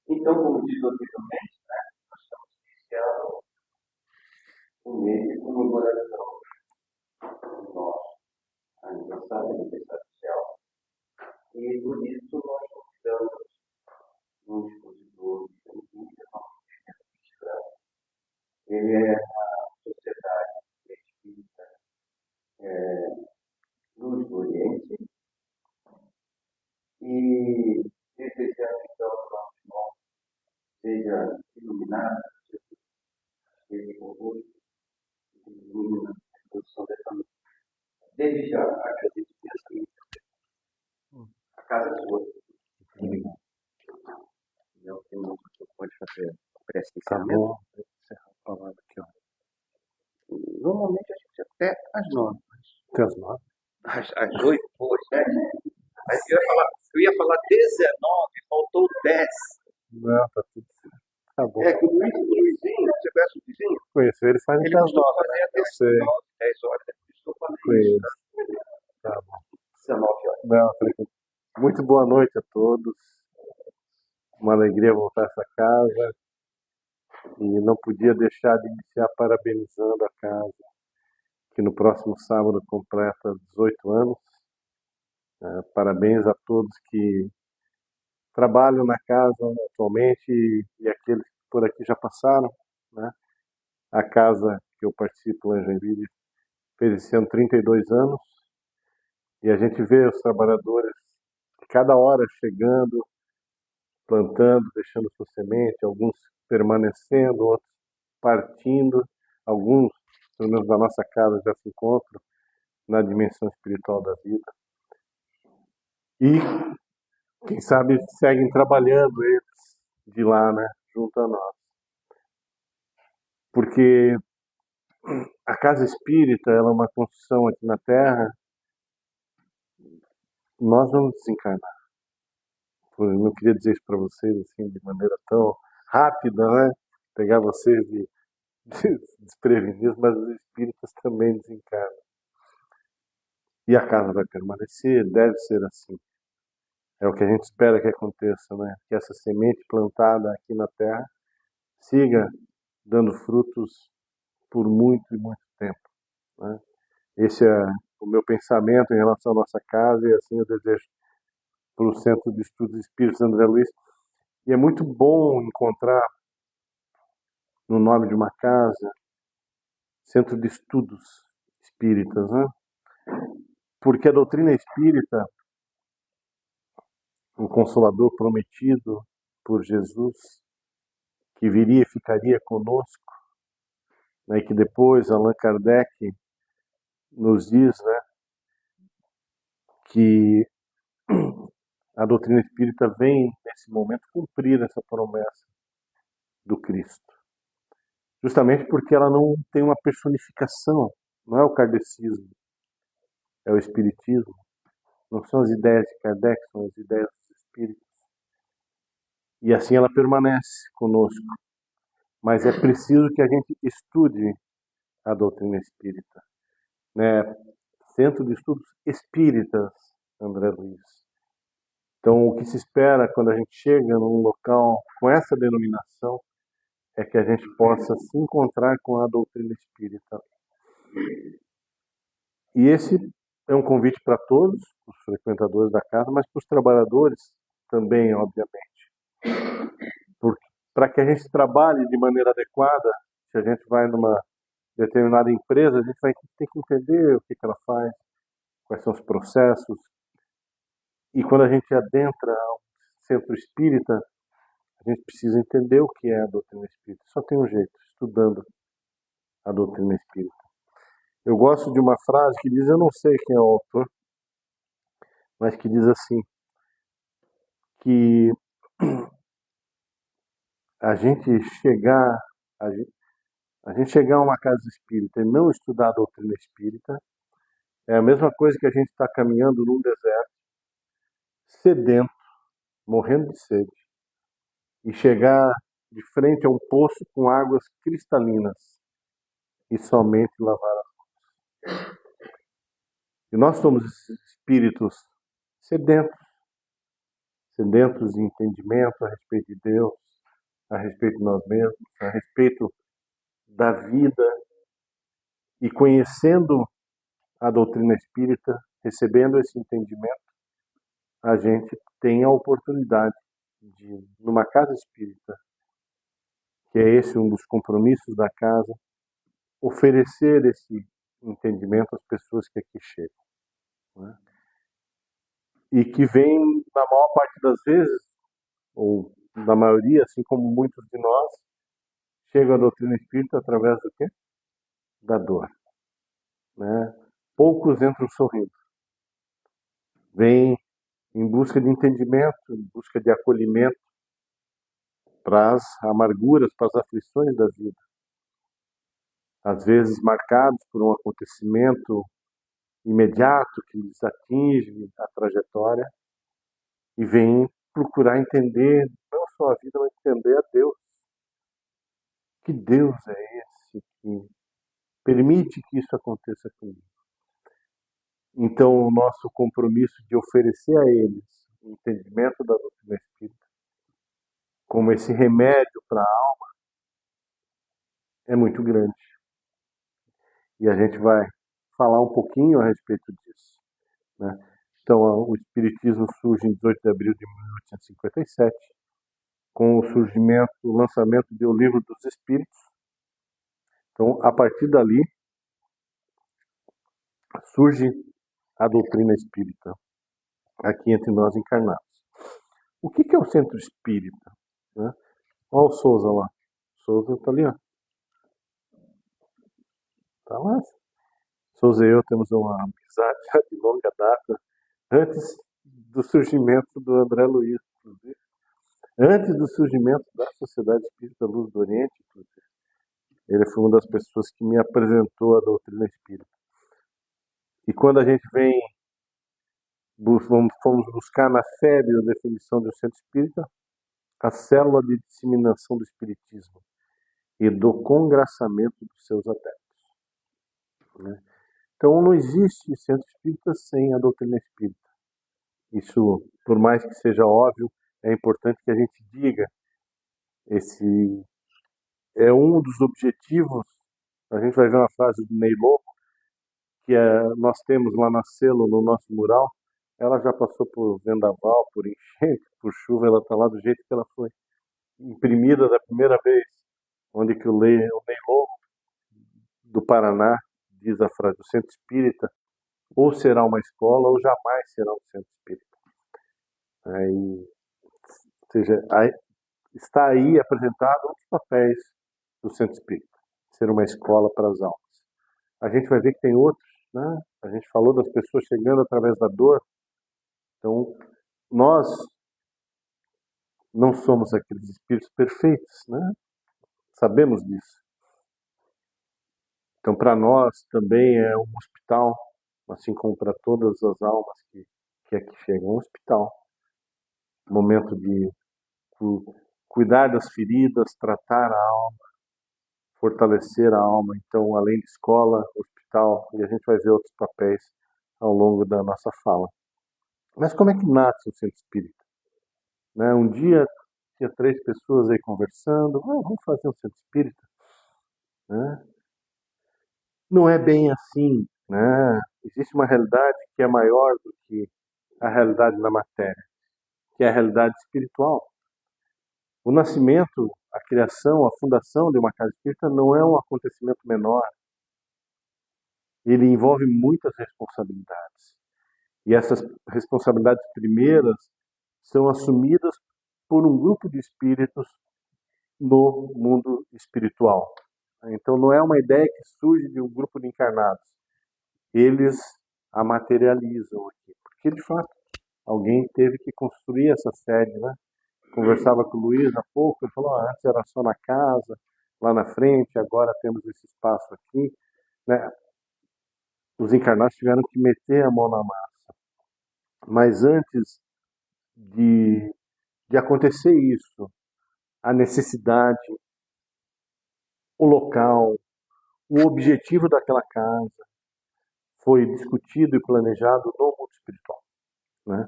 Então, como diz anteriormente, né, nós estamos iniciando um mês de comemoração do nosso aniversário social, e por isso nós convidamos um expositor de ciência, ele é a Sociedade Espírita Luz do Oriente, e desejamos então que o nosso irmão seja iluminado, esteja convosco, ilumina a exposição dessa noite. Desde já, acredito que assim, a casa é sua. É o que você pode fazer prece de Tá encerramento. bom, vou encerrar a palavra aqui, ó. Normalmente a gente até às 9, Até as 9. às 8 ou às 7. Eu ia falar 19, faltou 10. Não, tá tudo certo. Tá bom. É que o Luizinho, você conhece o Luizinho? Conheço ele faz Ele até as costuma 9, fazer né? até Eu às sei. 9, 10 horas, por isso que eu falei Conheço. isso. Tá bom. 19 horas. Não, tranquilo. Muito boa noite a todos. Uma alegria voltar a essa casa. E não podia deixar de iniciar parabenizando a casa, que no próximo sábado completa 18 anos. Parabéns a todos que trabalham na casa atualmente e aqueles que por aqui já passaram, né? A casa que eu participo lá em Joinville fez esse ano 32 anos e a gente vê os trabalhadores cada hora chegando, plantando, deixando sua semente, alguns permanecendo, outros partindo, alguns, pelo menos da nossa casa, já se encontram na dimensão espiritual da vida. E, quem sabe, seguem trabalhando eles de lá, né, junto a nós. Porque a casa espírita, ela é uma construção aqui na Terra, nós vamos desencarnar. Eu não queria dizer isso para vocês assim de maneira tão rápida, né? Pegar vocês de desprevenidos, mas os espíritas também desencarnam. E a casa vai permanecer, deve ser assim. É o que a gente espera que aconteça, né? Que essa semente plantada aqui na Terra siga dando frutos por muito e muito tempo, né? Esse é o meu pensamento em relação à nossa casa e assim eu desejo para o Centro de Estudos Espíritos André Luiz. E é muito bom encontrar no nome de uma casa Centro de Estudos Espíritas, né? Porque a doutrina espírita, o Consolador prometido por Jesus, que viria e ficaria conosco, né, e que depois Allan Kardec nos diz, né, que a doutrina espírita vem, nesse momento, cumprir essa promessa do Cristo. Justamente porque ela não tem uma personificação, não é o kardecismo, é o espiritismo. Não são as ideias de Kardec, são as ideias dos espíritos. E assim ela permanece conosco. Mas é preciso que a gente estude a doutrina espírita, né? Centro de Estudos Espíritas, André Luiz. Então, o que se espera quando a gente chega num local com essa denominação é que a gente possa se encontrar com a doutrina espírita. E esse é um convite para todos, os frequentadores da casa, mas para os trabalhadores também, obviamente. Para que a gente trabalhe de maneira adequada, se a gente vai numa determinada empresa, a gente vai ter que entender o que ela faz, quais são os processos. E quando a gente adentra ao centro espírita, a gente precisa entender o que é a doutrina espírita. Só tem um jeito, estudando a doutrina espírita. Eu gosto de uma frase que diz, eu não sei quem é o autor, mas que diz assim, que a gente chegar, a gente chegar a uma casa espírita e não estudar a doutrina espírita é a mesma coisa que a gente está caminhando num deserto, sedento, morrendo de sede, e chegar de frente a um poço com águas cristalinas e somente lavar as mãos. E nós somos esses espíritos sedentos, sedentos de entendimento a respeito de Deus, a respeito de nós mesmos, a respeito da vida, e conhecendo a doutrina espírita, recebendo esse entendimento, a gente tem a oportunidade de, numa casa espírita, que é esse um dos compromissos da casa, oferecer esse entendimento às pessoas que aqui chegam, né? E que vem, na maior parte das vezes, ou na maioria, assim como muitos de nós, chegam à doutrina espírita através do quê? Da dor, né? Poucos entram sorrindo. Vêm em busca de entendimento, em busca de acolhimento para as amarguras, para as aflições da vida. Às vezes marcados por um acontecimento imediato que lhes atinge a trajetória e vêm procurar entender não só a vida, mas entender a Deus. Que Deus é esse que permite que isso aconteça comigo? Então, o nosso compromisso de oferecer a eles o entendimento da doutrina espírita como esse remédio para a alma é muito grande. E a gente vai falar um pouquinho a respeito disso, né? Então, o Espiritismo surge em 18 de abril de 1857, com o surgimento, o lançamento do Livro dos Espíritos. Então, a partir dali, surge a doutrina espírita, aqui entre nós encarnados. O que é o centro espírita, né? Olha o Souza lá. O Souza está ali, ó. Tá lá. Souza e eu temos uma amizade já de longa data, antes do surgimento do André Luiz, inclusive. Antes do surgimento da Sociedade Espírita Luz do Oriente, inclusive. Ele foi uma das pessoas que me apresentou a doutrina espírita. E quando a gente vem, fomos buscar na FEB a definição do centro espírita, a célula de disseminação do espiritismo e do congraçamento dos seus adeptos, né? Então não existe centro espírita sem a doutrina espírita. Isso, por mais que seja óbvio, é importante que a gente diga. Esse é um dos objetivos. A gente vai ver uma frase do Ney Loco, que nós temos lá na Selo, no nosso mural. Ela já passou por vendaval, por enchente, por chuva, ela está lá do jeito que ela foi imprimida da primeira vez, onde que o Ney Loco, do Paraná, diz a frase: o centro espírita ou será uma escola ou jamais será um centro espírita. Ou seja, está aí apresentado um dos papéis do centro espírita, ser uma escola para as almas. A gente vai ver que tem outros, né? A gente falou das pessoas chegando através da dor. Então, nós não somos aqueles espíritos perfeitos, né? Sabemos disso. Então, para nós também é um hospital, assim como para todas as almas que aqui chegam, um hospital. Momento de cuidar das feridas, tratar a alma, fortalecer a alma. Então, além de escola, hospital, e a gente vai ver outros papéis ao longo da nossa fala. Mas como é que nasce o centro espírita? Né? Um dia tinha 3 pessoas aí conversando, vamos fazer um centro espírita, né? Não é bem assim, né? Existe uma realidade que é maior do que a realidade na matéria, que é a realidade espiritual. O nascimento, a criação, a fundação de uma casa espírita não é um acontecimento menor. Ele envolve muitas responsabilidades. E essas responsabilidades primeiras são assumidas por um grupo de espíritos no mundo espiritual. Então não é uma ideia que surge de um grupo de encarnados. Eles a materializam aqui. Porque, de fato, alguém teve que construir essa sede, né? Conversava com o Luiz há pouco, ele falou, antes era só na casa, lá na frente, agora temos esse espaço aqui, né? Os encarnados tiveram que meter a mão na massa. Mas antes de acontecer isso, a necessidade, o local, o objetivo daquela casa foi discutido e planejado no mundo espiritual, né?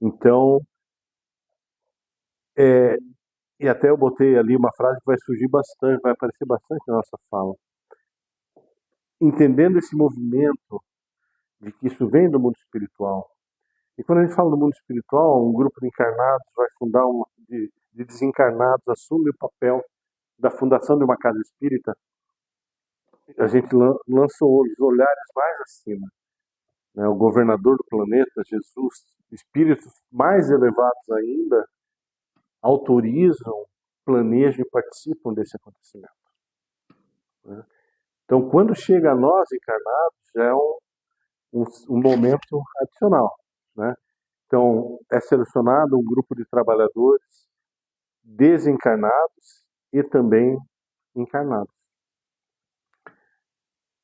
Então, E até eu botei ali uma frase que vai surgir bastante, vai aparecer bastante na nossa fala. Entendendo esse movimento de que isso vem do mundo espiritual. E quando a gente fala do mundo espiritual, um grupo de encarnados vai fundar de desencarnados, assume o papel da fundação de uma casa espírita. A gente lança os olhares mais acima, né? O governador do planeta, Jesus, espíritos mais elevados ainda, autorizam, planejam e participam desse acontecimento, né? Então, quando chega a nós encarnados, já é um momento adicional, né? Então, é selecionado um grupo de trabalhadores desencarnados e também encarnados.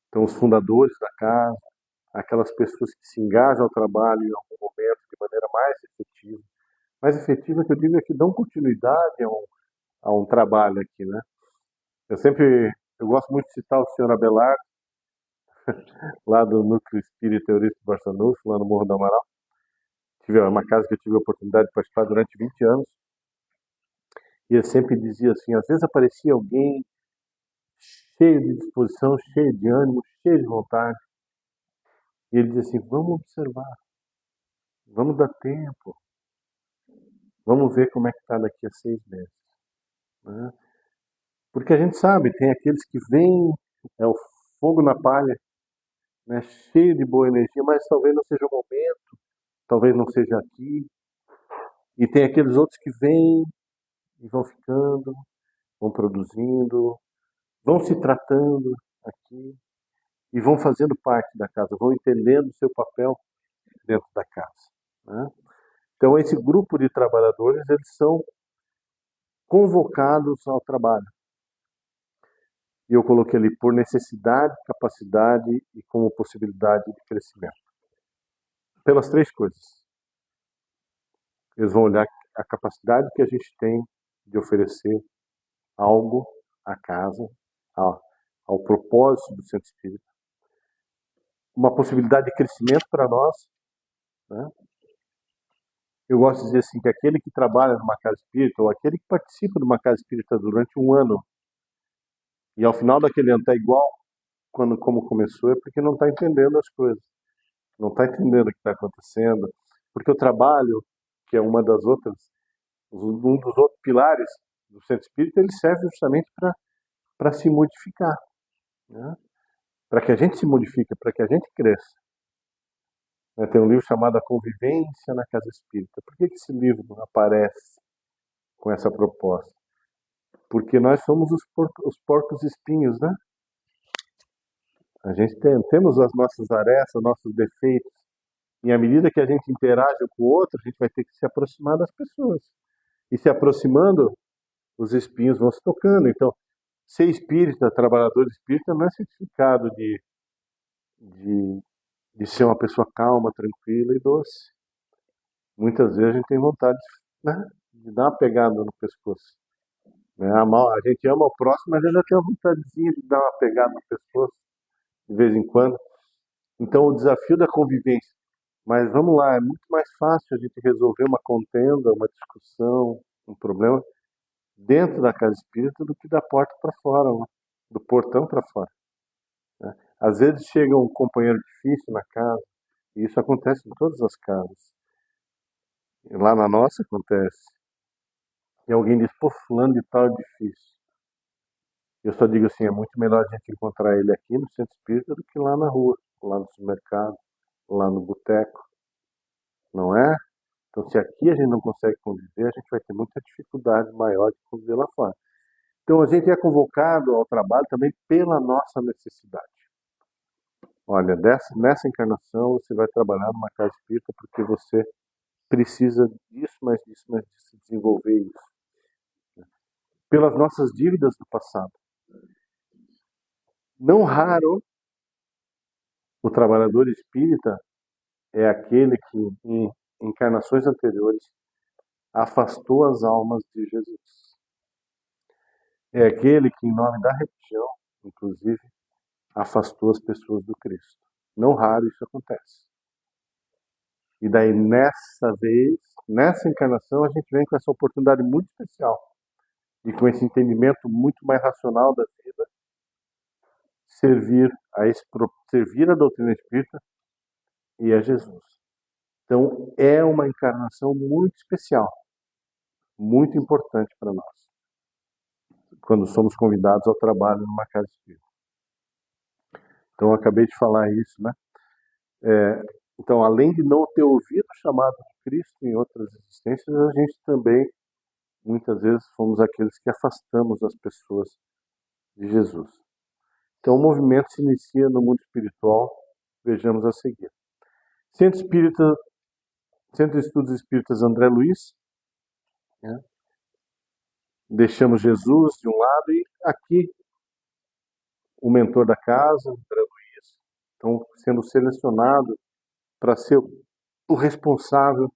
Então, os fundadores da casa, aquelas pessoas que se engajam ao trabalho em algum momento de maneira mais efetiva. Mais efetiva que eu digo é que dão continuidade a um trabalho aqui, né? Eu gosto muito de citar o senhor Abelardo, lá do Núcleo Espírita Eurípides Barçanufo, lá no Morro do Amaral. É uma casa que eu tive a oportunidade de participar durante 20 anos. E ele sempre dizia assim, às vezes aparecia alguém cheio de disposição, cheio de ânimo, cheio de vontade. E ele dizia assim, vamos observar, vamos dar tempo, vamos ver como é que está daqui a 6 meses, né? Porque a gente sabe, tem aqueles que vêm, é o fogo na palha, né, cheio de boa energia, mas talvez não seja o momento, talvez não seja aqui. E tem aqueles outros que vêm e vão ficando, vão produzindo, vão se tratando aqui e vão fazendo parte da casa, vão entendendo o seu papel dentro da casa, né? Então, esse grupo de trabalhadores, eles são convocados ao trabalho. E eu coloquei ali por necessidade, capacidade e como possibilidade de crescimento. Pelas 3 coisas. Eles vão olhar a capacidade que a gente tem de oferecer algo à casa, ao propósito do centro espírita. Uma possibilidade de crescimento para nós, né? Eu gosto de dizer assim, que aquele que trabalha numa casa espírita, ou aquele que participa de uma casa espírita durante um ano, e ao final daquele ano está igual como começou, é porque não está entendendo as coisas, não está entendendo o que está acontecendo, porque o trabalho, que é uma das outras, um dos outros pilares do centro espírita, ele serve justamente para se modificar, né? Para que a gente se modifique, para que a gente cresça. Tem um livro chamado A Convivência na Casa Espírita. Por que esse livro aparece com essa proposta? Porque nós somos os porcos espinhos, né? A gente temos as nossas arestas, nossos defeitos. E à medida que a gente interage com o outro, a gente vai ter que se aproximar das pessoas. E se aproximando, os espinhos vão se tocando. Então, ser espírita, trabalhador espírita, não é certificado de ser uma pessoa calma, tranquila e doce. Muitas vezes a gente tem vontade, né, de dar uma pegada no pescoço, né? A gente ama o próximo, mas ainda tem uma vontadezinha de dar uma pegada no pescoço, de vez em quando. Então, o desafio da convivência. Mas vamos lá, é muito mais fácil a gente resolver uma contenda, uma discussão, um problema dentro da casa espírita do que da porta para fora, né? Do portão para fora, né? Às vezes chega um companheiro difícil na casa, e isso acontece em todas as casas. E lá na nossa acontece. E alguém diz, pô, fulano de tal é difícil. Eu só digo assim, é muito melhor a gente encontrar ele aqui no centro espírita do que lá na rua, lá no supermercado, lá no boteco, não é? Então, se aqui a gente não consegue conviver, a gente vai ter muita dificuldade maior de conviver lá fora. Então, a gente é convocado ao trabalho também pela nossa necessidade. Olha, nessa encarnação você vai trabalhar numa casa espírita porque você precisa disso, mais disso, mais disso, desenvolver isso. Pelas nossas dívidas do passado. Não raro, o trabalhador espírita é aquele que, em encarnações anteriores, afastou as almas de Jesus. É aquele que, em nome da religião, inclusive, afastou as pessoas do Cristo. Não raro isso acontece. E daí, nessa vez, nessa encarnação, a gente vem com essa oportunidade muito especial e com esse entendimento muito mais racional da vida, servir a doutrina espírita e a Jesus. Então, é uma encarnação muito especial, muito importante para nós, quando somos convidados ao trabalho numa casa espírita. Então, eu acabei de falar isso, né? Então, além de não ter ouvido o chamado de Cristo em outras existências, a gente também, muitas vezes, fomos aqueles que afastamos as pessoas de Jesus. Então, o movimento se inicia no mundo espiritual, vejamos a seguir. Centro de Estudos Espíritas André Luiz, né? Deixamos Jesus de um lado e aqui o mentor da casa, André Luiz, estão sendo selecionados para ser o responsável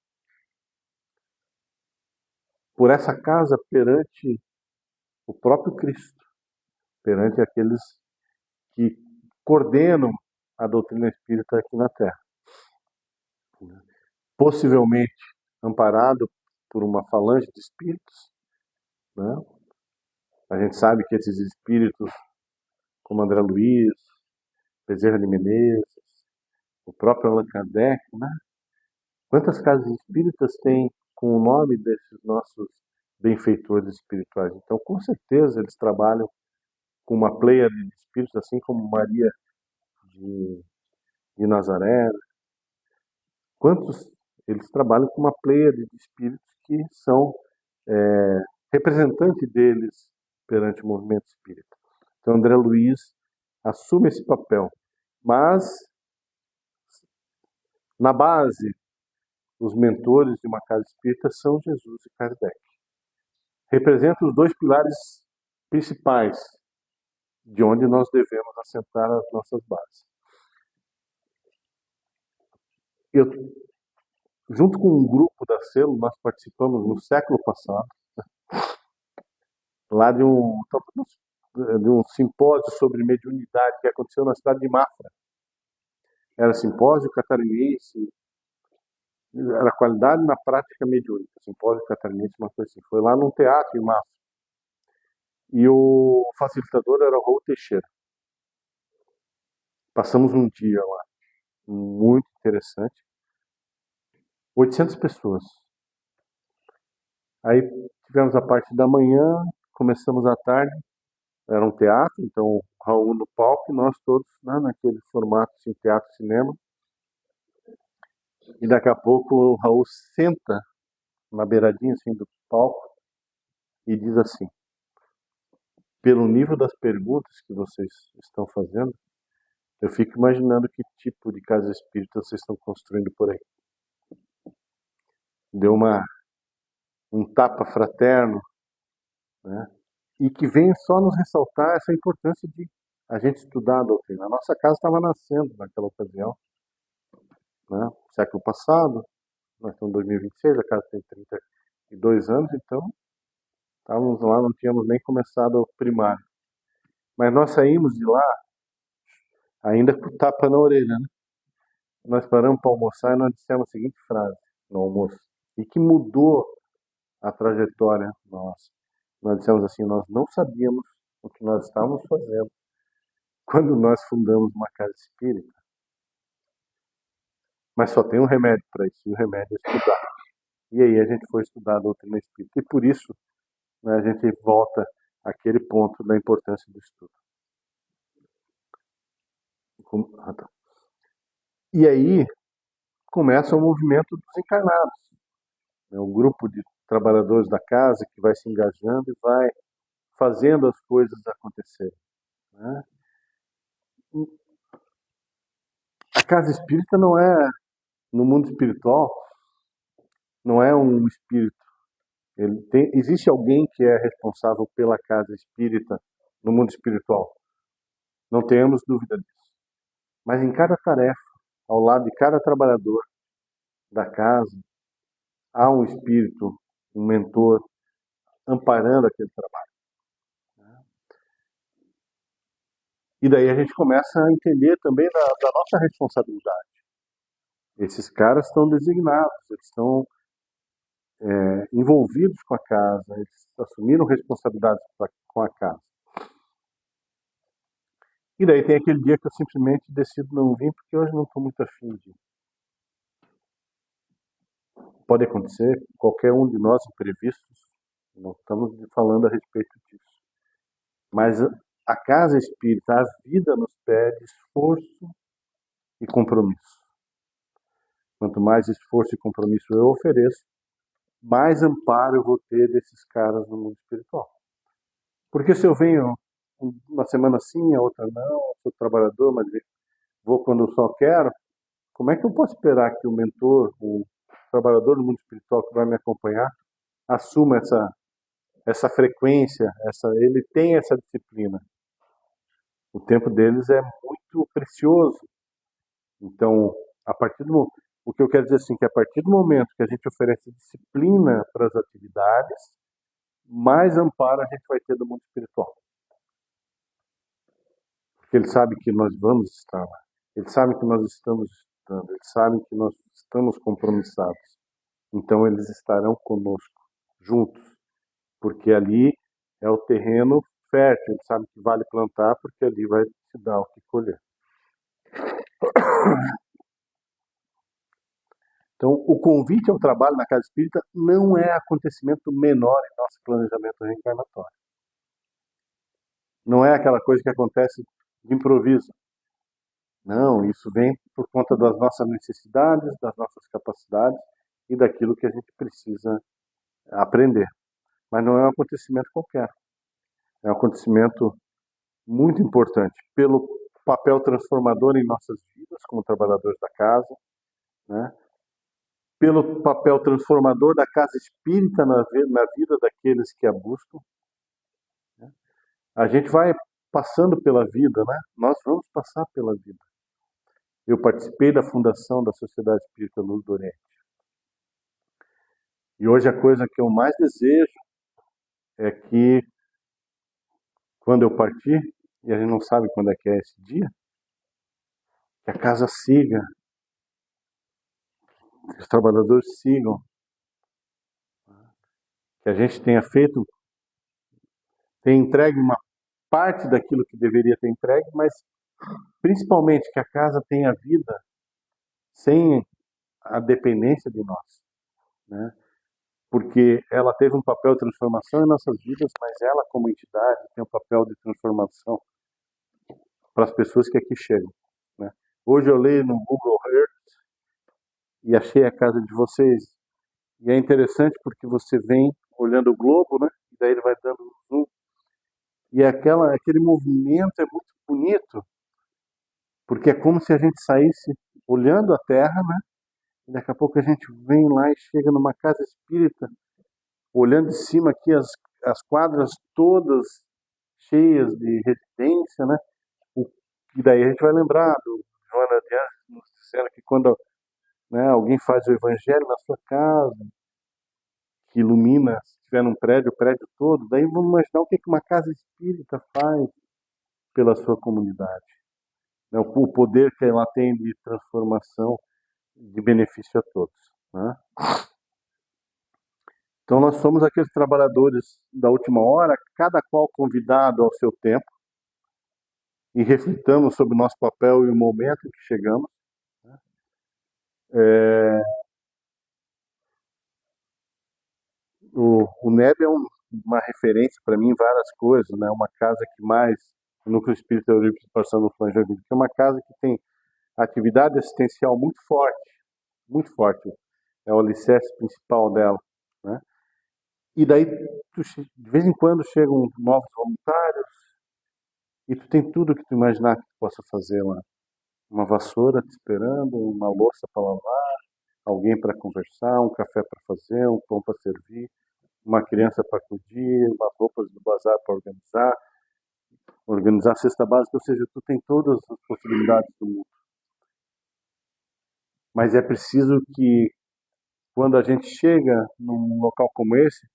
por essa casa perante o próprio Cristo, perante aqueles que coordenam a doutrina espírita aqui na Terra. Possivelmente amparado por uma falange de espíritos, né? A gente sabe que esses espíritos, como André Luiz, Bezerra de Menezes, o próprio Allan Kardec, né? Quantas casas espíritas tem com o nome desses nossos benfeitores espirituais? Então, com certeza, eles trabalham com uma pleiade de espíritos, assim como Maria de Nazaré. Quantos eles trabalham com uma pleiade de espíritos que são representantes deles perante o movimento espírita. Então, André Luiz assume esse papel, mas na base, os mentores de uma casa espírita são Jesus e Kardec. Representam os dois pilares principais de onde nós devemos assentar as nossas bases. Eu, junto com um grupo da Selo, nós participamos no século passado, lá de um simpósio sobre mediunidade que aconteceu na cidade de Mafra. Era simpósio catarinense, era qualidade na prática mediúnica, simpósio catarinense, uma coisa assim. Foi lá num teatro em Mafra. E o facilitador era o Raul Teixeira. Passamos um dia lá, muito interessante. 800 pessoas. Aí tivemos a parte da manhã, começamos à tarde, era um teatro, então o Raul no palco e nós todos, né, naquele formato de teatro-cinema. E daqui a pouco o Raul senta na beiradinha assim, do palco e diz assim: pelo nível das perguntas que vocês estão fazendo, eu fico imaginando que tipo de casa espírita vocês estão construindo por aí. Deu um tapa fraterno, né? E que vem só nos ressaltar essa importância de a gente estudar a doutrina. A nossa casa estava nascendo naquela ocasião, né? Século passado, nós estamos em 2026, a casa tem 32 anos, então estávamos lá, não tínhamos nem começado o primário. Mas nós saímos de lá ainda com o tapa na orelha, né? Nós paramos para almoçar e nós dissemos a seguinte frase no almoço, e que mudou a trajetória nossa. Nós dissemos assim: nós não sabíamos o que nós estávamos fazendo quando nós fundamos uma casa espírita, mas só tem um remédio para isso, e o remédio é estudar. E aí a gente foi estudar a doutrina espírita, e por isso, né, a gente volta àquele ponto da importância do estudo. E aí começa o movimento dos encarnados, né, um grupo de trabalhadores da casa que vai se engajando e vai fazendo as coisas acontecerem, né? A casa espírita não é, no mundo espiritual, não é um espírito. Existe alguém que é responsável pela casa espírita no mundo espiritual. Não tenhamos dúvida disso. Mas em cada tarefa, ao lado de cada trabalhador da casa, há um espírito, um mentor, amparando aquele trabalho. E daí a gente começa a entender também da nossa responsabilidade. Esses caras estão designados, eles estão envolvidos com a casa, eles assumiram responsabilidades com a casa. E daí tem aquele dia que eu simplesmente decido não vir porque hoje não estou muito afim de ir. Pode acontecer, qualquer um de nós imprevistos, não estamos falando a respeito disso. Mas a casa espírita, a vida nos pede esforço e compromisso. Quanto mais esforço e compromisso eu ofereço, mais amparo eu vou ter desses caras no mundo espiritual. Porque se eu venho uma semana sim, a outra não, sou trabalhador, mas vou quando eu só quero, como é que eu posso esperar que o mentor, o trabalhador do mundo espiritual que vai me acompanhar, assuma essa frequência, ele tem essa disciplina? O tempo deles é muito precioso. Então, o que eu quero dizer assim, que a partir do momento que a gente oferece disciplina para as atividades, mais amparo a gente vai ter do mundo espiritual. Porque eles sabem que nós vamos estar lá. Eles sabem que nós estamos estudando. Eles sabem que nós estamos compromissados. Então, eles estarão conosco, juntos. Porque ali é o terreno fértil. Eles sabem que vale plantar, porque ali vai se dar o que colher. Então, o convite ao trabalho na casa espírita não é acontecimento menor em nosso planejamento reencarnatório. Não é aquela coisa que acontece de improviso. Não, isso vem por conta das nossas necessidades, das nossas capacidades e daquilo que a gente precisa aprender. Mas não é um acontecimento qualquer. É um acontecimento muito importante pelo papel transformador em nossas vidas como trabalhadores da casa, né? Pelo papel transformador da casa espírita na vida daqueles que a buscam. A gente vai passando pela vida, né? Nós vamos passar pela vida. Eu participei da fundação da Sociedade Espírita Luz do Oriente. E hoje a coisa que eu mais desejo é que, quando eu partir, e a gente não sabe quando é que é esse dia, que a casa siga, que os trabalhadores sigam, que a gente tenha entregue uma parte daquilo que deveria ter entregue, mas principalmente que a casa tenha vida sem a dependência de nós, né? Porque ela teve um papel de transformação em nossas vidas, mas ela, como entidade, tem um papel de transformação para as pessoas que aqui chegam, né? Hoje eu leio no Google Earth e achei a casa de vocês. E é interessante porque você vem olhando o globo, né? E daí ele vai dando um zoom. E aquele movimento é muito bonito, porque é como se a gente saísse olhando a Terra, né? E daqui a pouco a gente vem lá e chega numa casa espírita, olhando de cima aqui as quadras todas cheias de residência, né? E daí a gente vai lembrar do Joana de Ângeles nos dizendo que quando, né, alguém faz o evangelho na sua casa, que ilumina, se estiver num prédio, o prédio todo, daí vamos imaginar o que uma casa espírita faz pela sua comunidade, né? O poder que ela tem de transformação, de benefício a todos, né? Então nós somos aqueles trabalhadores da última hora, cada qual convidado ao seu tempo, e reflitamos sobre o nosso papel e o momento em que chegamos. O NEB é uma referência para mim em várias coisas, né? Uma casa que mais, o Núcleo Espírita Eurípides Passando no Flanjaville, que é uma casa que tem atividade assistencial muito forte, muito forte. É o alicerce principal dela, né? E daí, de vez em quando, chegam novos voluntários e tu tem tudo que tu imaginar que tu possa fazer lá. Uma vassoura te esperando, uma louça para lavar, alguém para conversar, um café para fazer, um pão para servir, uma criança para acudir, umas roupas do bazar para organizar a cesta básica, ou seja, tu tem todas as possibilidades do mundo. Mas é preciso que, quando a gente chega num local como esse,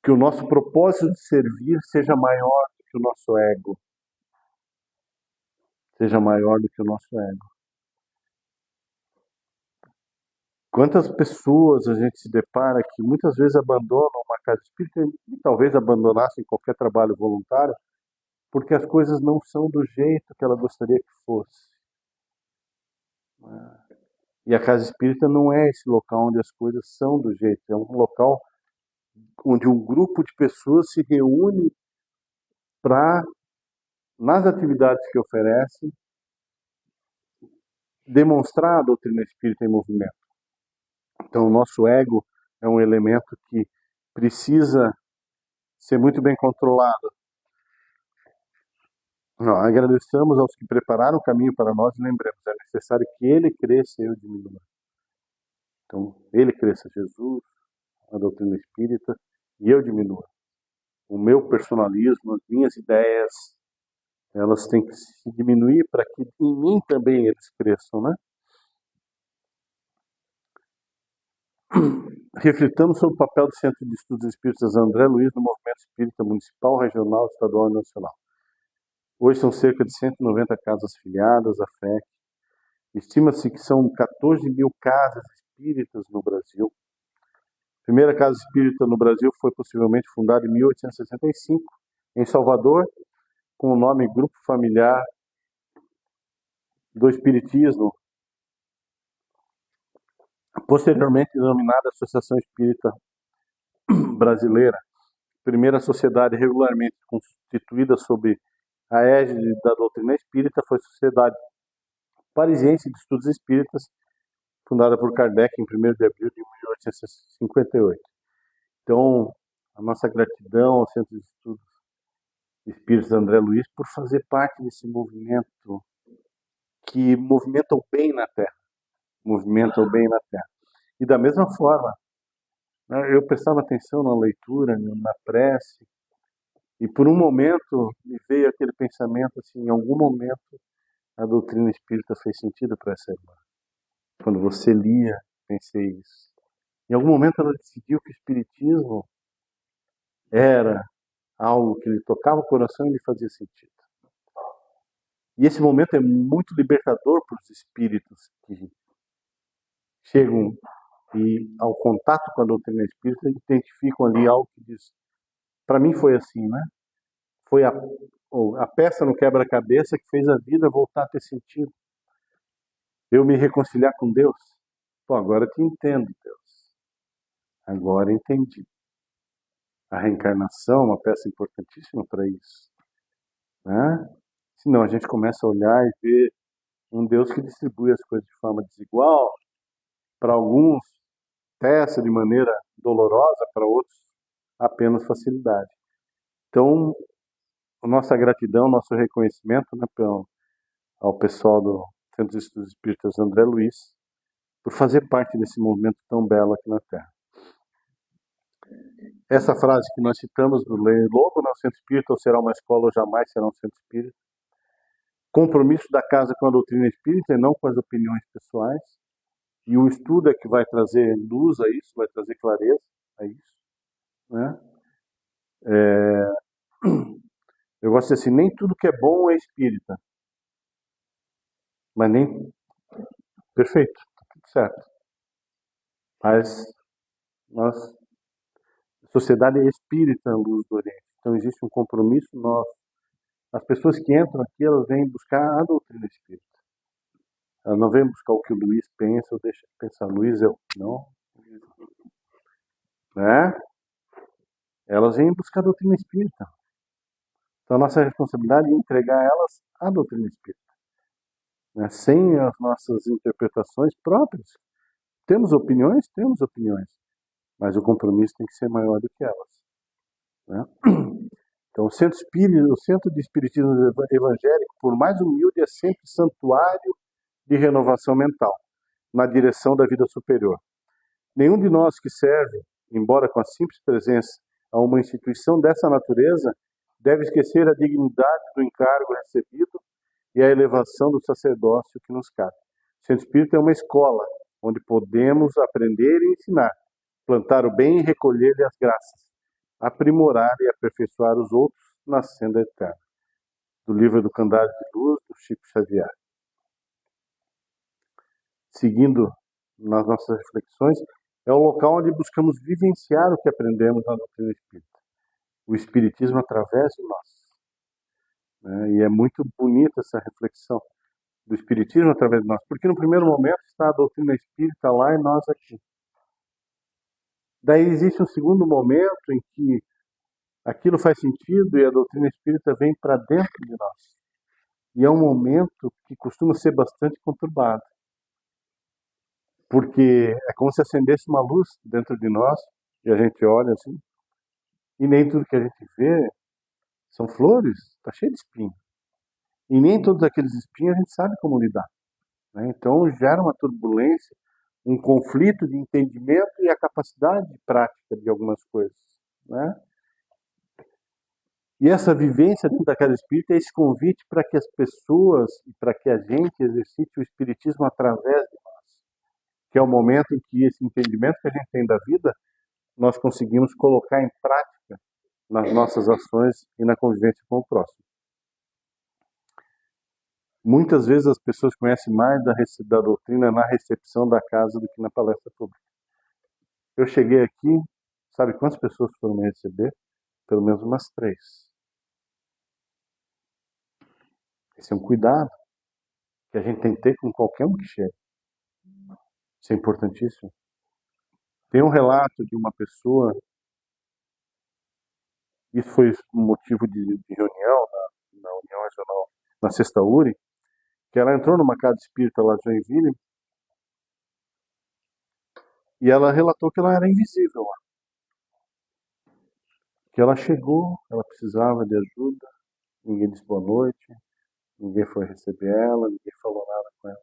que o nosso propósito de servir seja maior do que o nosso ego. Seja maior do que o nosso ego. Quantas pessoas a gente se depara que muitas vezes abandonam uma casa espírita e talvez abandonassem qualquer trabalho voluntário porque as coisas não são do jeito que ela gostaria que fosse. E a casa espírita não é esse local onde as coisas são do jeito, é um local onde um grupo de pessoas se reúne para, nas atividades que oferece, demonstrar a doutrina espírita em movimento. Então, o nosso ego é um elemento que precisa ser muito bem controlado. Nós agradecemos aos que prepararam o caminho para nós e lembremos, é necessário que ele cresça e eu diminua. Então, ele cresça, Jesus, a doutrina espírita, e eu diminua. O meu personalismo, as minhas ideias, elas têm que se diminuir para que em mim também eles cresçam, né? Reflitamos sobre o papel do Centro de Estudos Espíritas André Luiz no movimento espírita municipal, regional, estadual e nacional. Hoje são cerca de 190 casas filiadas à FEC. Estima-se que são 14 mil casas espíritas no Brasil. A primeira casa espírita no Brasil foi possivelmente fundada em 1865, em Salvador, com o nome Grupo Familiar do Espiritismo, posteriormente denominada Associação Espírita Brasileira, primeira sociedade regularmente constituída sob a égide da doutrina espírita foi a Sociedade Parisiense de Estudos Espíritas, fundada por Kardec em 1º de abril de 1858. Então, a nossa gratidão ao Centro de Estudos Espíritas André Luiz por fazer parte desse movimento que movimenta o bem na Terra. Movimenta o bem na Terra. E da mesma forma, eu prestava atenção na leitura, na prece, e por um momento me veio aquele pensamento assim, em algum momento a doutrina espírita fez sentido para essa irmã. Quando você lia, pensei isso. Em algum momento ela decidiu que o espiritismo era algo que lhe tocava o coração e lhe fazia sentido. E esse momento é muito libertador para os espíritos que chegam e ao contato com a doutrina espírita identificam ali algo que diz, para mim foi assim, né? Foi a peça no quebra-cabeça que fez a vida voltar a ter sentido. Eu me reconciliar com Deus. Pô, agora eu te entendo, Deus. Agora entendi. A reencarnação é uma peça importantíssima para isso, né? Senão a gente começa a olhar e ver um Deus que distribui as coisas de forma desigual, para alguns testa de maneira dolorosa, para outros apenas facilidade. Então, a nossa gratidão, nosso reconhecimento, né, ao pessoal do Centro de Estudos Espíritas André Luiz, por fazer parte desse movimento tão belo aqui na Terra. Essa frase que nós citamos do logo, né, o Centro Espírita ou será uma escola ou jamais será um Centro Espírita. Compromisso da casa com a doutrina espírita e não com as opiniões pessoais. E o estudo é que vai trazer luz a isso, vai trazer clareza a isso, né? Eu gosto de dizer assim, nem tudo que é bom é espírita. Mas nem... Perfeito, tá tudo certo. Mas nós... A sociedade é espírita, Luz do Oriente. Então existe um compromisso nosso. As pessoas que entram aqui, elas vêm buscar a doutrina espírita. Elas não vêm buscar o que o Luiz pensa ou deixa de pensar. Luiz, eu não. Né? Elas vêm buscar a doutrina espírita. Então a nossa responsabilidade é entregar elas à doutrina espírita. Né? Sem as nossas interpretações próprias. Temos opiniões? Temos opiniões. Mas o compromisso tem que ser maior do que elas. Né? Então o Centro de Espiritismo Evangélico, por mais humilde, é sempre santuário de renovação mental, na direção da vida superior. Nenhum de nós que serve, embora com a simples presença, a uma instituição dessa natureza, deve esquecer a dignidade do encargo recebido e a elevação do sacerdócio que nos cabe. O Centro Espírita é uma escola, onde podemos aprender e ensinar, plantar o bem e recolher-lhe as graças, aprimorar e aperfeiçoar os outros na senda eterna. Do livro do Candário de Luz, do Chico Xavier. Seguindo nas nossas reflexões, é o local onde buscamos vivenciar o que aprendemos na doutrina espírita. O espiritismo através de nós. Né? E é muito bonita essa reflexão do espiritismo através de nós, porque no primeiro momento está a doutrina espírita lá e nós aqui. Daí existe um segundo momento em que aquilo faz sentido e a doutrina espírita vem para dentro de nós. E é um momento que costuma ser bastante conturbado, porque é como se acendesse uma luz dentro de nós e a gente olha assim, e nem tudo que a gente vê são flores, está cheio de espinhos. E nem todos aqueles espinhos a gente sabe como lidar. Né? Então gera uma turbulência, um conflito de entendimento e a capacidade de prática de algumas coisas. Né? E essa vivência dentro da casa espírita é esse convite para que as pessoas e para que a gente exercite o espiritismo através de nós. Que é o momento em que esse entendimento que a gente tem da vida, nós conseguimos colocar em prática nas nossas ações e na convivência com o próximo. Muitas vezes as pessoas conhecem mais da doutrina na recepção da casa do que na palestra pública. Eu cheguei aqui, sabe quantas pessoas foram me receber? Pelo menos umas 3. Esse é um cuidado que a gente tem que ter com qualquer um que chega. Isso é importantíssimo. Tem um relato de uma pessoa, isso foi um motivo de reunião na União Regional, na Sexta URI, que ela entrou numa casa espírita lá de Joinville e ela relatou que ela era invisível lá. Que ela chegou, ela precisava de ajuda, ninguém disse boa noite, ninguém foi receber ela, ninguém falou nada com ela.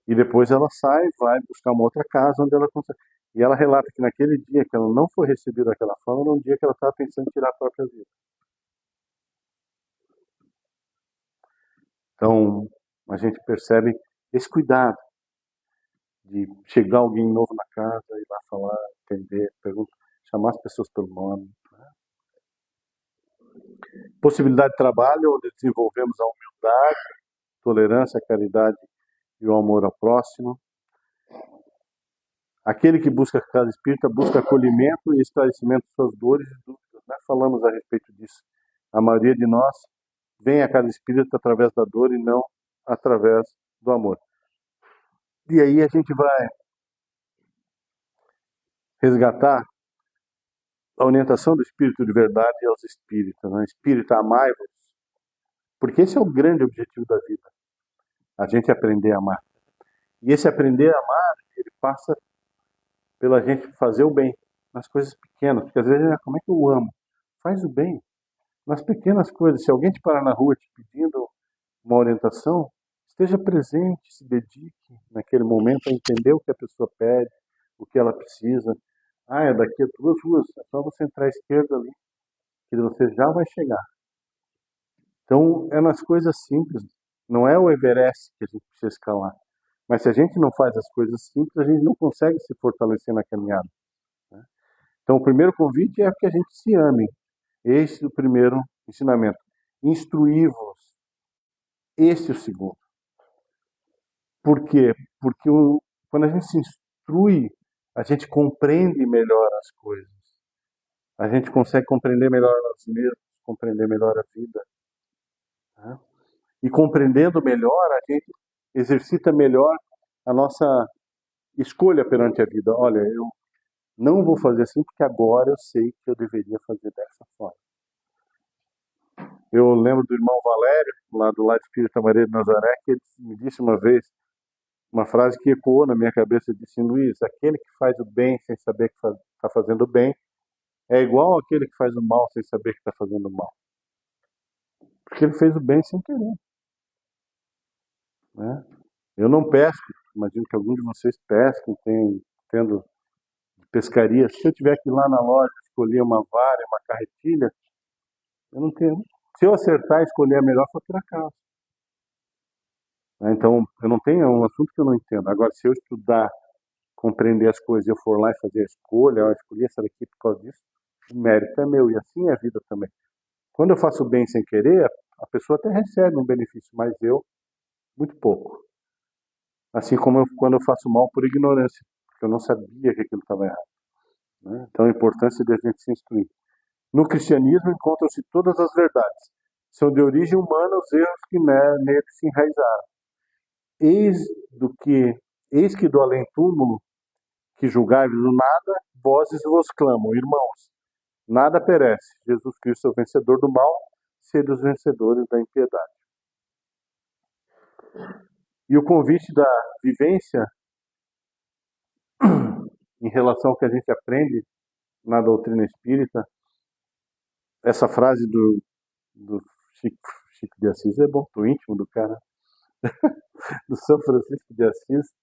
E depois ela sai, vai buscar uma outra casa onde ela consegue. E ela relata que naquele dia que ela não foi recebida daquela forma, era um dia que ela estava pensando em tirar a própria vida. Então, a gente percebe esse cuidado de chegar alguém novo na casa, ir lá falar, entender, perguntar, chamar as pessoas pelo nome. Possibilidade de trabalho, onde desenvolvemos a humildade, tolerância, a caridade e o amor ao próximo. Aquele que busca a casa espírita busca acolhimento e esclarecimento de suas dores e dúvidas. Né? Falamos a respeito disso. A maioria de nós vem à casa espírita através da dor e não através do amor. E aí a gente vai resgatar a orientação do Espírito de verdade aos espíritas. Né? Espírita, amai-vos. Porque esse é o grande objetivo da vida. A gente aprender a amar. E esse aprender a amar, ele passa pela gente fazer o bem. Nas coisas pequenas. Porque às vezes, como é que eu amo? Faz o bem. Nas pequenas coisas. Se alguém te parar na rua te pedindo uma orientação, esteja presente, se dedique naquele momento a entender o que a pessoa pede, o que ela precisa. Ah, é daqui a 2 ruas, é só você entrar à esquerda ali, que você já vai chegar. Então, é nas coisas simples, não é o Everest que a gente precisa escalar. Mas se a gente não faz as coisas simples, a gente não consegue se fortalecer na caminhada. Né? Então, o primeiro convite é que a gente se ame. Esse é o primeiro ensinamento. Instruí-vos. Esse é o segundo. Por quê? Porque quando a gente se instrui, a gente compreende melhor as coisas. A gente consegue compreender melhor nós mesmos, compreender melhor a vida. Né? E compreendendo melhor, a gente exercita melhor a nossa escolha perante a vida. Olha, eu não vou fazer assim porque agora eu sei que eu deveria fazer dessa forma. Eu lembro do irmão Valério, lá do Lar Espírita Maria de Nazaré, que ele me disse uma vez uma frase que ecoou na minha cabeça, disse: Luiz, aquele que faz o bem sem saber que está fazendo bem é igual àquele que faz o mal sem saber que está fazendo mal. Porque ele fez o bem sem querer. Né? Eu não pesco, imagino que algum de vocês pesquem, tendo pescaria. Se eu tiver que ir lá na loja escolher uma vara, uma carretilha, eu não tenho. Se eu acertar e escolher a melhor, foi por acaso. Então, eu não tenho, é um assunto que eu não entendo. Agora, se eu estudar, compreender as coisas, eu for lá e fazer a escolha, eu escolhi essa daqui por causa disso, o mérito é meu, e assim é a vida também. Quando eu faço bem sem querer, a pessoa até recebe um benefício, mas eu, muito pouco. Assim como quando eu faço mal por ignorância, porque eu não sabia que aquilo estava errado, né? Então a importância de a gente se instruir. No cristianismo encontram-se todas as verdades. São de origem humana os erros que nele se enraizaram. Eis, do que, eis que do além-túmulo, que julgai-vos o nada, vozes vos clamam, irmãos, nada perece. Jesus Cristo é o vencedor do mal, sede os vencedores da impiedade. E o convite da vivência, em relação ao que a gente aprende na doutrina espírita, essa frase do Chico de Assis é bom, do íntimo do cara, do São Francisco de Assis,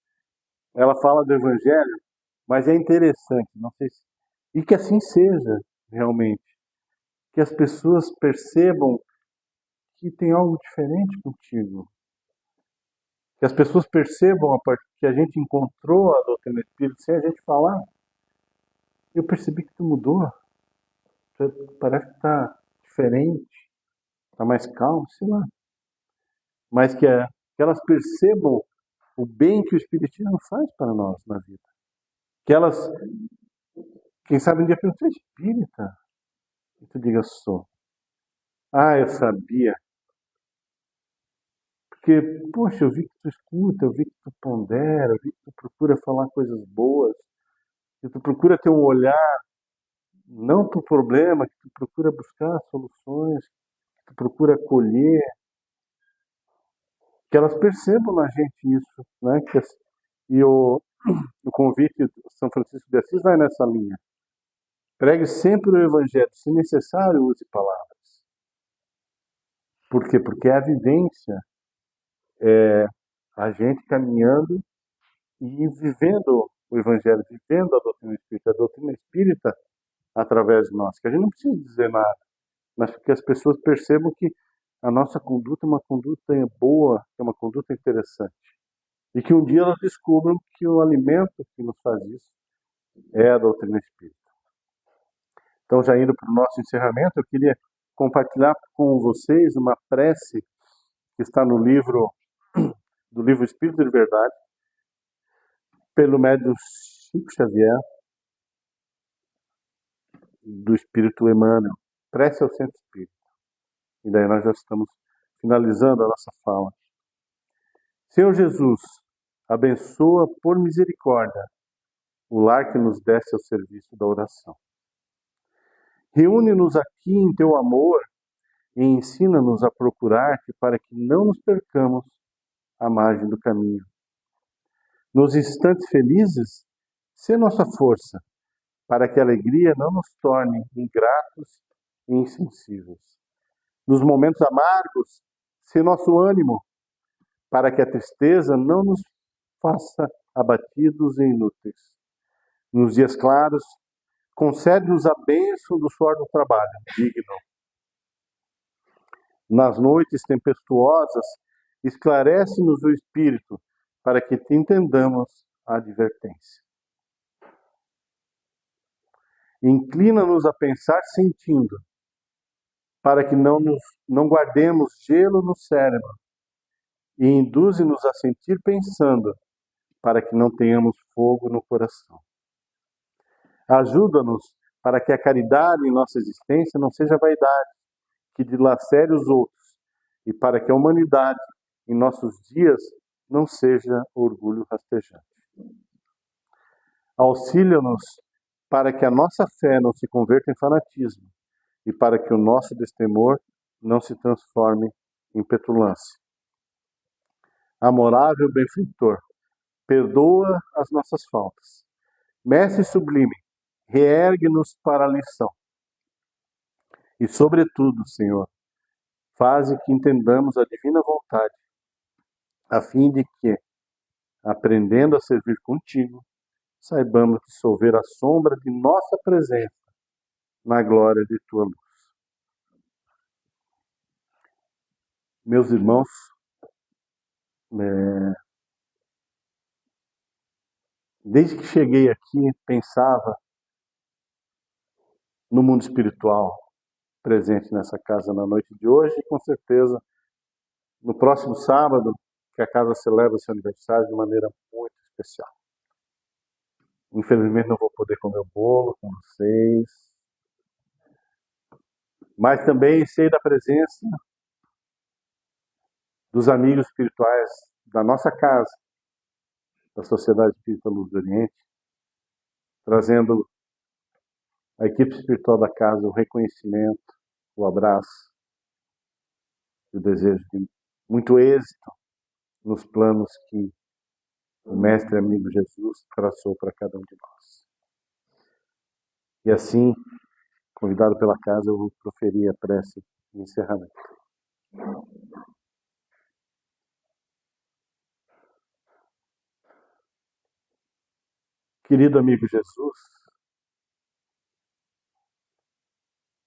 ela fala do Evangelho, mas é interessante, não sei se, e que assim seja realmente, que as pessoas percebam que tem algo diferente contigo, que as pessoas percebam a partir que a gente encontrou a doutrina espírita sem a gente falar. Eu percebi que tu mudou, parece que está diferente, está mais calmo, sei lá. Mas que elas percebam o bem que o Espiritismo faz para nós na vida. Que elas, quem sabe um dia perguntam, tu é espírita? E tu diga, sou. Ah, eu sabia. Porque, poxa, eu vi que tu escuta, eu vi que tu pondera, eu vi que tu procura falar coisas boas, que tu procura ter um olhar não para o problema, que tu procura buscar soluções, que tu procura acolher, que elas percebam na gente isso, né? E o convite do São Francisco de Assis vai nessa linha. Pregue sempre o Evangelho, se necessário, use palavras. Por quê? Porque a vivência é a gente caminhando e vivendo o Evangelho, vivendo a doutrina espírita através de nós. Que a gente não precisa dizer nada, mas que as pessoas percebam que a nossa conduta é uma conduta boa, é uma conduta interessante. E que um dia elas descubram que o alimento que nos faz isso é a doutrina espírita. Então, já indo para o nosso encerramento, eu queria compartilhar com vocês uma prece que está no livro Espírito de Verdade, pelo médium Chico Xavier, do Espírito Emmanuel. Prece ao Centro Espírita. E daí nós já estamos finalizando a nossa fala. Senhor Jesus, abençoa por misericórdia o lar que nos deste ao serviço da oração. Reúne-nos aqui em teu amor e ensina-nos a procurar-te para que não nos percamos à margem do caminho. Nos instantes felizes, sê nossa força, para que a alegria não nos torne ingratos e insensíveis. Nos momentos amargos, sê nosso ânimo, para que a tristeza não nos faça abatidos e inúteis. Nos dias claros, concede-nos a bênção do suor do trabalho, digno. Nas noites tempestuosas, esclarece-nos o espírito, para que te entendamos a advertência. Inclina-nos a pensar sentindo, para que não guardemos gelo no cérebro, e induze-nos a sentir pensando, para que não tenhamos fogo no coração. Ajuda-nos para que a caridade em nossa existência não seja vaidade, que dilacere os outros, e para que a humanidade em nossos dias não seja orgulho rastejante. Auxilia-nos para que a nossa fé não se converta em fanatismo e para que o nosso destemor não se transforme em petulância. Amorável benfeitor, perdoa as nossas faltas. Mestre sublime, reergue-nos para a lição. E, sobretudo, Senhor, faze que entendamos a divina vontade, a fim de que, aprendendo a servir contigo, saibamos dissolver a sombra de nossa presença na glória de tua luz. Meus irmãos, desde que cheguei aqui, pensava no mundo espiritual presente nessa casa na noite de hoje e com certeza no próximo sábado que a casa celebra seu aniversário de maneira muito especial. Infelizmente não vou poder comer o bolo com vocês, mas também sei da presença dos amigos espirituais da nossa casa, da Sociedade Espírita Luz do Oriente, trazendo à equipe espiritual da casa o reconhecimento, o abraço, o desejo de muito êxito nos planos que o Mestre Amigo Jesus traçou para cada um de nós. E assim, convidado pela casa, eu vou proferir a prece de encerramento. Querido amigo Jesus,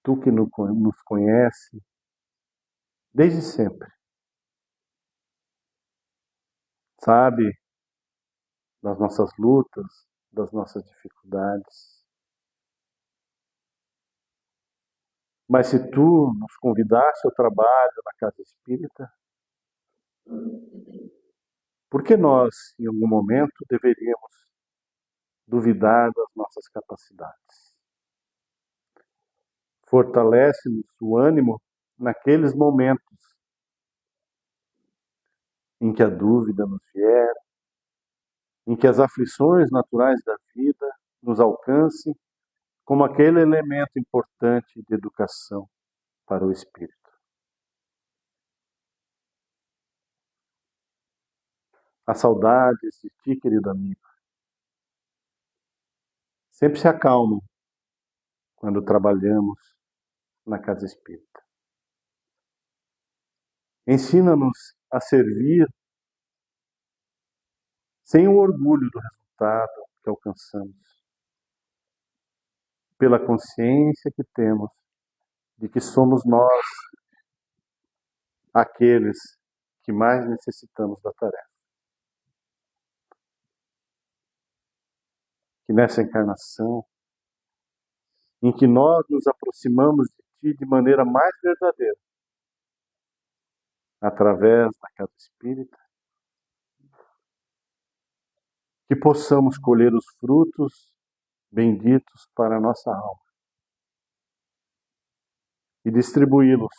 tu que nos conhece desde sempre, sabe das nossas lutas, das nossas dificuldades. Mas se tu nos convidaste ao trabalho na casa espírita, por que nós, em algum momento, deveríamos duvidar das nossas capacidades? Fortalece-nos o ânimo naqueles momentos em que a dúvida nos vier, em que as aflições naturais da vida nos alcancem como aquele elemento importante de educação para o espírito. As saudades de ti, querido amigo, sempre se acalmam quando trabalhamos na casa espírita. Ensina-nos a servir sem o orgulho do resultado que alcançamos, pela consciência que temos de que somos nós aqueles que mais necessitamos da tarefa. Que nessa encarnação, em que nós nos aproximamos de ti de maneira mais verdadeira, através da casa espírita, que possamos colher os frutos benditos para a nossa alma e distribuí-los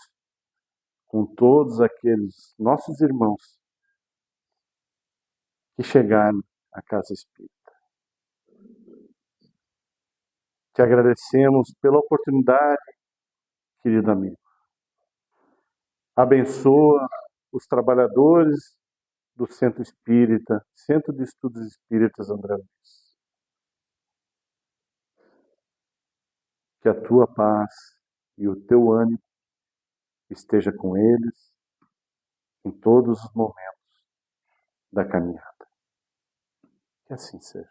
com todos aqueles nossos irmãos que chegaram à casa espírita. Te agradecemos pela oportunidade, querido amigo. Abençoa os trabalhadores do Centro Espírita, Centro de Estudos Espíritas André Luiz. Que a tua paz e o teu ânimo esteja com eles em todos os momentos da caminhada. Que assim seja.